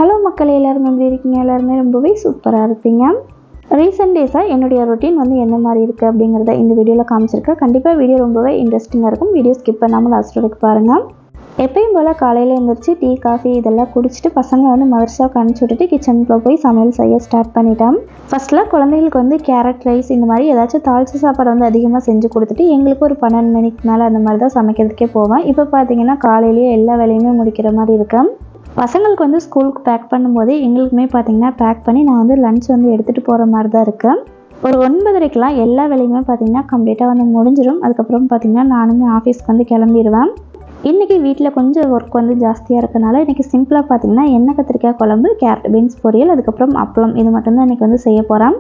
Hello மக்களே, எல்லாரும் எப்படி இருக்கீங்க? எல்லாருமே ரொம்பவே சூப்பராக இருப்பீங்க. ரீசெண்ட் டேஸாக என்னுடைய ரொட்டீன் வந்து எந்த மாதிரி இருக்குது அப்படிங்கிறத இந்த வீடியோவில் காமிச்சிருக்கேன். கண்டிப்பாக வீடியோ ரொம்பவே இன்ட்ரெஸ்டிங்காக இருக்கும். வீடியோ ஸ்கிப் பண்ணாமல் லாஸ்ட் வரைக்கும் பாருங்கள். எப்பயும் போல் காலையில் எழுந்திரிச்சு டீ காஃபி இதெல்லாம் குடிச்சிட்டு பசங்களை வந்து மதர்ஸாவுக்கு அனுப்பிச்சி விட்டுட்டு கிச்சனுக்குள்ளே போய் சமையல் செய்ய ஸ்டார்ட் பண்ணிட்டேன். ஃபஸ்ட்டில் குழந்தைகளுக்கு வந்து கேரட் ரைஸ் இந்த மாதிரி ஏதாச்சும் தாளிச்ச சாப்பாடு வந்து அதிகமாக செஞ்சு கொடுத்துட்டு எங்களுக்கு ஒரு 12 மணிக்கு மேலே அந்த மாதிரி தான் சமைக்கிறதுக்கே போவேன். இப்போ பார்த்தீங்கன்னா காலையிலேயே எல்லா வேலையுமே முடிக்கிற மாதிரி இருக்கேன். பசங்களுக்கு வந்து ஸ்கூலுக்கு பேக் பண்ணும்போதே எங்களுக்குமே பார்த்திங்கன்னா பேக் பண்ணி நான் வந்து லன்ச் வந்து எடுத்துகிட்டு போகிற மாதிரி தான் இருக்கேன். ஒரு 9:30க்கெலாம் எல்லா வேலையுமே பார்த்திங்கன்னா கம்ப்ளீட்டாக வந்து முடிஞ்சிடும். அதுக்கப்புறம் பார்த்திங்கன்னா நானுமே ஆஃபீஸ்க்கு வந்து கிளம்பிடுவேன். இன்றைக்கி வீட்டில் கொஞ்சம் ஒர்க் வந்து ஜாஸ்தியாக இருக்கனால இன்றைக்கி சிம்பிளாக பார்த்திங்கன்னா எண்ணெய் கத்திரிக்காய் குழம்பு, கேரட் பீன்ஸ் பொரியல், அதுக்கப்புறம் அப்பளம் இது மட்டும்தான் இன்றைக்கி வந்து செய்ய போகிறேன்.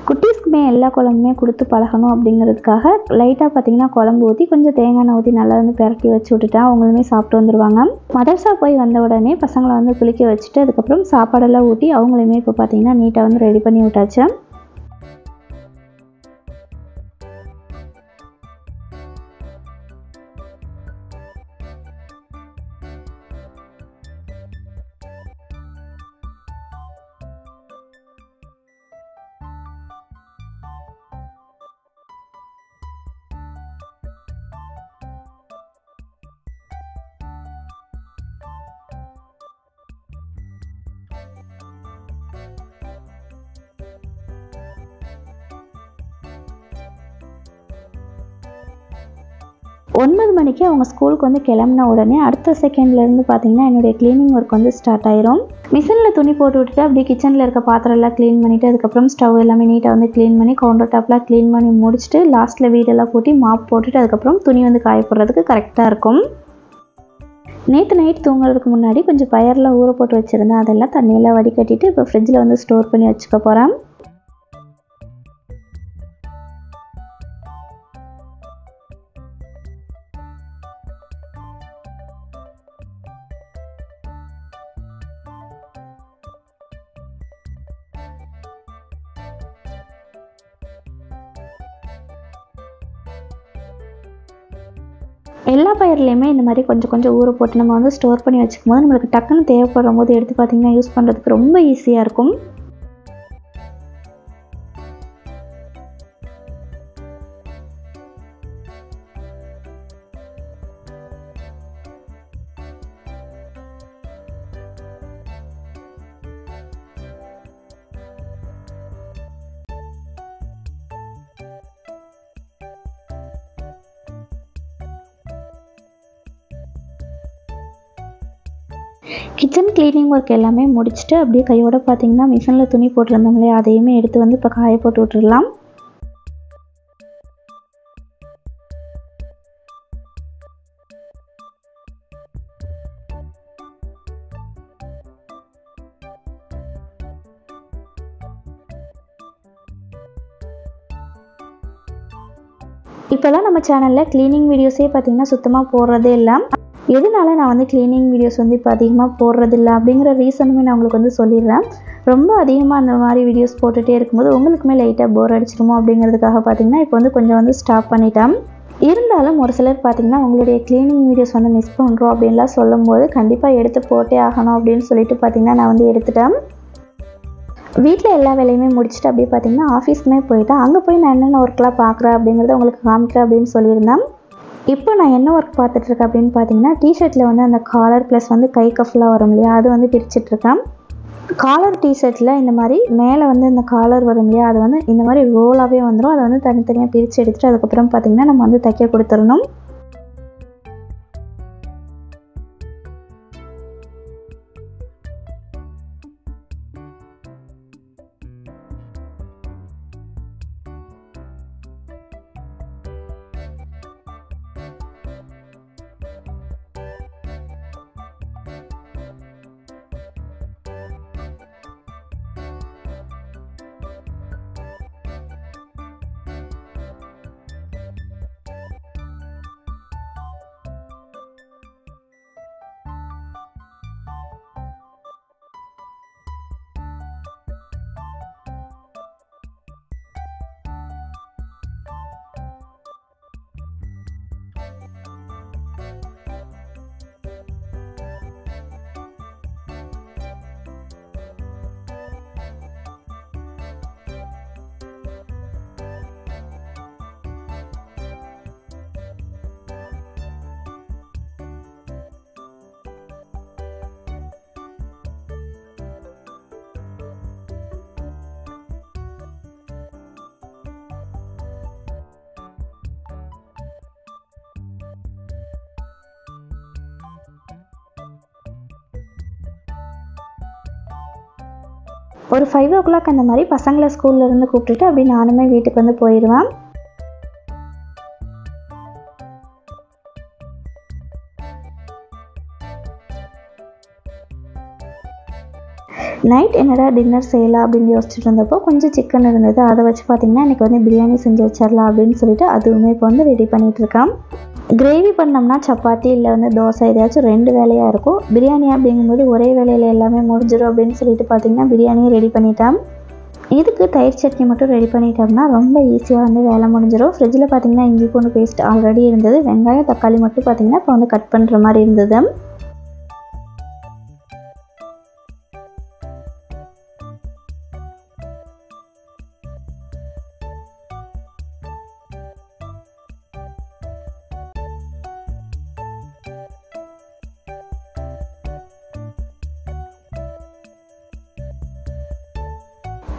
குட்டீஸ்க்குமே எல்லா குழம்புமே கொடுத்து பழகணும் அப்படிங்கிறதுக்காக லைட்டாக பார்த்திங்கன்னா குழம்பு ஊற்றி கொஞ்சம் தேங்காய் எண்ணெய் ஊற்றி நல்லா வந்து பிரட்டி வச்சு விட்டுட்டேன். அவங்களுமே சாப்பிட்டு வந்துடுவாங்க. மதர்ஸா போய் வந்த உடனே பசங்களை வந்து குளிக்க வச்சுட்டு அதுக்கப்புறம் சாப்பாடெல்லாம் ஊட்டி அவங்களையுமே இப்போ பார்த்திங்கன்னா நீட்டாக வந்து ரெடி பண்ணி விட்டாச்சு. ஒன்பது மணிக்கு அவங்க ஸ்கூலுக்கு வந்து கிளம்பின உடனே அடுத்த செகண்ட்லேருந்து பார்த்திங்கன்னா என்னுடைய க்ளீனிங் ஒர்க் வந்து ஸ்டார்ட் ஆயிரும். மிஷினில் துணி போட்டு விட்டுட்டு அப்படியே கிச்சனில் இருக்க பாத்திரம் எல்லாம் க்ளீன் பண்ணிவிட்டு அதுக்கப்புறம் ஸ்டவ் எல்லாமே நீட்டாக வந்து க்ளீன் பண்ணி கவுண்டர் டாப்லாம் க்ளீன் பண்ணி முடிச்சுட்டு லாஸ்ட்டில் வீடெல்லாம் கூட்டி மாப் போட்டுட்டு அதுக்கப்புறம் துணி வந்து காய போடுறதுக்கு கரெக்டாக இருக்கும். நேற்று நைட் தூங்குறதுக்கு முன்னாடி கொஞ்சம் பயரெலாம் ஊற போட்டு வச்சுருந்தேன். அதெல்லாம் தண்ணியெல்லாம் வடிகட்டிட்டு இப்போ ஃப்ரிட்ஜில் வந்து ஸ்டோர் பண்ணி வச்சுக்க போகிறேன். எல்லா பயிர்லையுமே இந்த மாதிரி கொஞ்சம் கொஞ்சம் ஊற போட்டு நம்ம வந்து ஸ்டோர் பண்ணி வச்சுக்கும் போது நம்மளுக்கு டக்குன்னு தேவைப்படும் போது எடுத்து பார்த்திங்கன்னா யூஸ் பண்ணுறதுக்கு ரொம்ப ஈஸியாக இருக்கும். கிச்சன் க்ளீனிங் ஒர்க் எல்லாமே முடிச்சுட்டு அப்படியே கையோட பார்த்திங்கன்னா மிஷினில் துணி போட்டிருந்தோம் இல்லையா, அதையுமே எடுத்து வந்து இப்போ காய போட்டு விட்டுடலாம். இப்போலாம் நம்ம சேனலில் க்ளீனிங் வீடியோஸே பார்த்திங்கன்னா சுத்தமாக போடுறதே இல்லை. எதனால நான் வந்து க்ளீனிங் வீடியோஸ் வந்து இப்போ அதிகமாக போடுறதில்ல அப்படிங்கிற ரீசனுமே நான் உங்களுக்கு வந்து சொல்லிடுறேன். ரொம்ப அதிகமாக அந்த மாதிரி வீடியோஸ் போட்டுகிட்டே இருக்கும்போது உங்களுக்குமே லைட்டாக போர் அடிச்சிருமோ அப்படிங்கிறதுக்காக பார்த்திங்கன்னா இப்போ வந்து கொஞ்சம் வந்து ஸ்டாப் பண்ணிட்டேன். இருந்தாலும் ஒரு சிலர் பார்த்திங்கன்னா உங்களுடைய க்ளீனிங் வீடியோஸ் வந்து மிஸ் பண்ணுறோம் அப்படின்லாம் சொல்லும்போது கண்டிப்பாக எடுத்து போட்டே ஆகணும் அப்படின்னு சொல்லிட்டு பார்த்திங்கன்னா நான் வந்து எடுத்துட்டேன். வீட்டில் எல்லா வேலையுமே முடிச்சுட்டு அப்படியே பார்த்திங்கன்னா ஆஃபீஸ்க்குமே போயிட்டேன். அங்கே போய் நான் என்னென்ன ஒர்க்லாம் பார்க்குறேன் அப்படிங்கிறத உங்களுக்கு காமிக்கிறேன் அப்படின்னு சொல்லியிருந்தேன். இப்போ நான் என்ன ஒர்க் பார்த்துட்ருக்கேன் அப்படின்னு பார்த்தீங்கன்னா டிஷர்ட்டில் வந்து அந்த காலர் ப்ளஸ் வந்து கை கஃப்லாம் வரும் இல்லையா, அது வந்து பிரிச்சுட்ருக்கேன். காலர் டிஷர்ட்டில் இந்த மாதிரி மேலே வந்து இந்த காலர் வரும் இல்லையா, அது வந்து இந்த மாதிரி ரோலாகவே வந்துடும். அதை வந்து தனித்தனியாக பிரித்து எடுத்துகிட்டு அதுக்கப்புறம் பார்த்திங்கன்னா நம்ம வந்து தைக்க கொடுத்துடணும். ஒரு 5 o'clock அந்த மாதிரி பசங்களை ஸ்கூல்லேருந்து கூப்பிட்டுட்டு அப்படி நானுமே வீட்டுக்கு வந்து போயிடுவேன். நைட் என்னடா டின்னர் செய்யலாம் அப்படின்னு யோசிச்சுட்டு இருந்தப்போ கொஞ்சம் சிக்கன் இருந்தது. அதை வச்சு பார்த்திங்கன்னா இன்றைக்கி வந்து பிரியாணி செஞ்சு வச்சிடலாம் அப்படின்னு சொல்லிட்டு அதுவுமே இப்போ வந்து ரெடி பண்ணிகிட்ருக்கேன். கிரேவி பண்ணோம்னா சப்பாத்தி இல்லை வந்து தோசை எதையாச்சும் 2 வேலையாக இருக்கும். பிரியாணி அப்படிங்கும்போது ஒரே வேலையில் எல்லாமே முடிஞ்சிடும் அப்படின்னு சொல்லிட்டு பார்த்திங்கன்னா பிரியாணியும் ரெடி பண்ணிட்டேன். இதுக்கு தயிர் சட்னி மட்டும் ரெடி பண்ணிட்டோம்னா ரொம்ப ஈஸியாக வந்து வேலை முடிஞ்சிடும். ஃப்ரிட்ஜில் பார்த்திங்கன்னா இஞ்சி பூண்டு பேஸ்ட் ஆல்ரெடி இருந்தது. வெங்காயம் தக்காளி மட்டும் பார்த்திங்கன்னா இப்போ வந்து கட் பண்ணுற மாதிரி இருந்தது.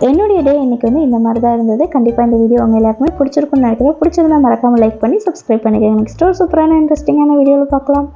என்னுடைய டே இன்றைக்கி வந்து இந்த மாதிரி தான் இருந்தது. கண்டிப்பாக இந்த வீடியோ உங்கள் எல்லாருக்குமே பிடிச்சிருக்குன்னு நினைக்கிறேன். பிடிச்சிருந்தா மறக்காமல் லைக் பண்ணி சப்ஸ்கிரைப் பண்ணிக்கோங்க. நெக்ஸ்ட் ஒரு சூப்பரான இன்ட்ரெஸ்டிங்கான வீடியோவில் பார்க்கலாம்.